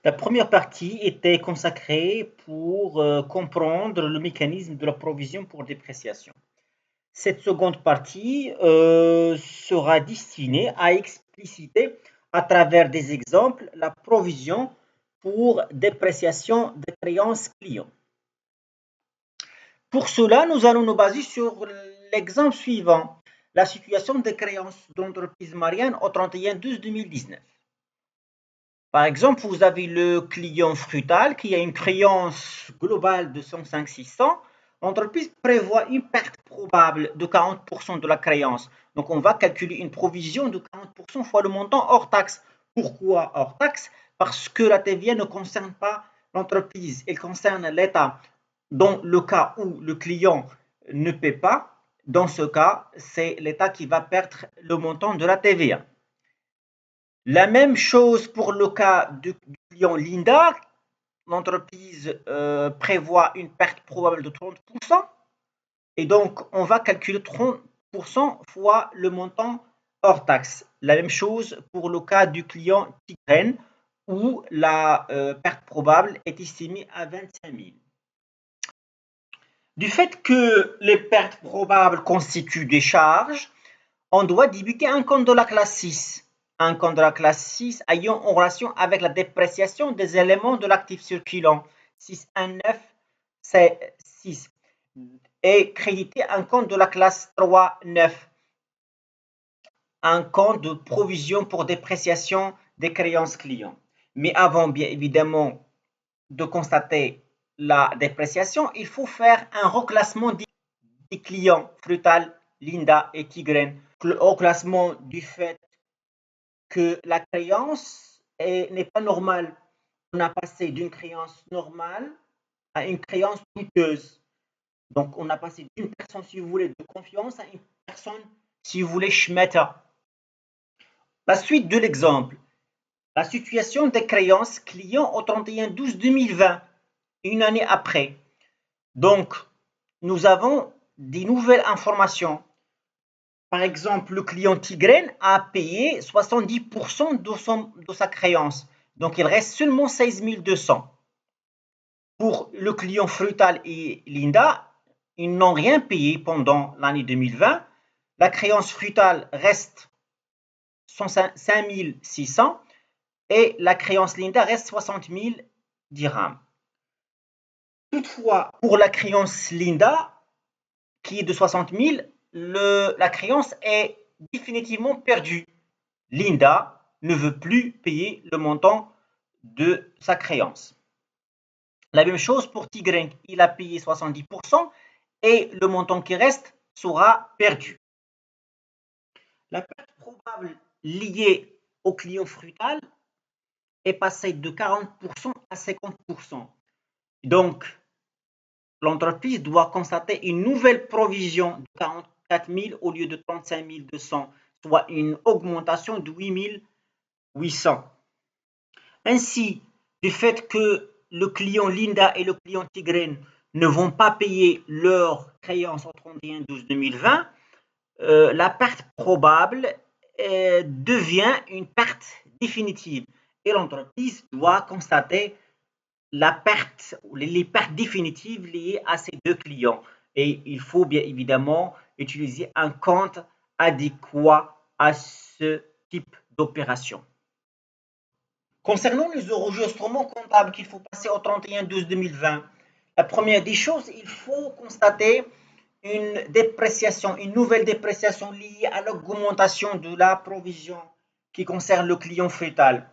La première partie était consacrée pour comprendre le mécanisme de la provision pour dépréciation. Cette seconde partie sera destinée à expliciter à travers des exemples la provision pour dépréciation des créances clients. Pour cela, nous allons nous baser sur l'exemple suivant, la situation des créances d'entreprise Marianne au 31/12/2019. Par exemple, vous avez le client Frutal qui a une créance globale de 105 600. L'entreprise prévoit une perte probable de 40% de la créance. Donc, on va calculer une provision de 40% fois le montant hors taxe. Pourquoi hors taxe? Parce que la TVA ne concerne pas l'entreprise, elle concerne l'État. Dans le cas où le client ne paie pas, dans ce cas, c'est l'État qui va perdre le montant de la TVA. La même chose pour le cas du client Linda. L'entreprise prévoit une perte probable de 30%. Et donc, on va calculer 30% fois le montant hors taxe. La même chose pour le cas du client Tigren, où la perte probable est estimée à 25 000. Du fait que les pertes probables constituent des charges, on doit débuter un compte de la classe 6. Un compte de la classe 6 ayant en relation avec la dépréciation des éléments de l'actif circulant 619 C6 et créditer un compte de la classe 3/9, un compte de provision pour dépréciation des créances clients. Mais avant, bien évidemment, de constater la dépréciation, il faut faire un reclassement des clients Frutal, Linda et Tigren. Le reclassement du fait que la créance n'est pas normale. On a passé d'une créance normale à une créance douteuse. Donc, on a passé d'une personne, si vous voulez, de confiance à une personne, si vous voulez, schmetter. La suite de l'exemple. La situation des créances clients au 31/12/2020, une année après. Donc, nous avons des nouvelles informations. Par exemple, le client Tigren a payé 70% de sa créance. Donc, il reste seulement 16 200. Pour le client Frutal et Linda, ils n'ont rien payé pendant l'année 2020. La créance Frutal reste 5 600 et la créance Linda reste 60 000 dirhams. Toutefois, pour la créance Linda, qui est de 60 000, la créance est définitivement perdue. Linda ne veut plus payer le montant de sa créance. La même chose pour Tigren, il a payé 70% et le montant qui reste sera perdu. La perte probable liée au client Frutal est passée de 40% à 50%. Donc, l'entreprise doit constater une nouvelle provision de 44 000 au lieu de 35 200, soit une augmentation de 8 800. Ainsi, du fait que le client Linda et le client Tigren ne vont pas payer leur créance au 31/12/2020, la perte probable devient une perte définitive et l'entreprise doit constater les pertes définitives liées à ces deux clients. Et il faut bien évidemment utiliser un compte adéquat à ce type d'opération. Concernant les enregistrements comptables qu'il faut passer au 31/12/2020, la première des choses, il faut constater une dépréciation, une nouvelle dépréciation liée à l'augmentation de la provision qui concerne le client Frutal.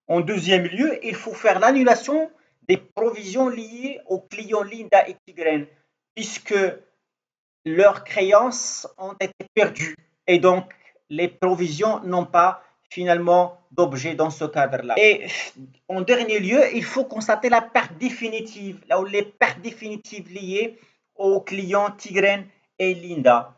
En deuxième lieu, il faut faire l'annulation des provisions liées aux clients Linda et Tigren, puisque leurs créances ont été perdues et donc les provisions n'ont pas finalement d'objet dans ce cadre-là. Et en dernier lieu, il faut constater la perte définitive, là où les pertes définitives liées aux clients Tigren et Linda.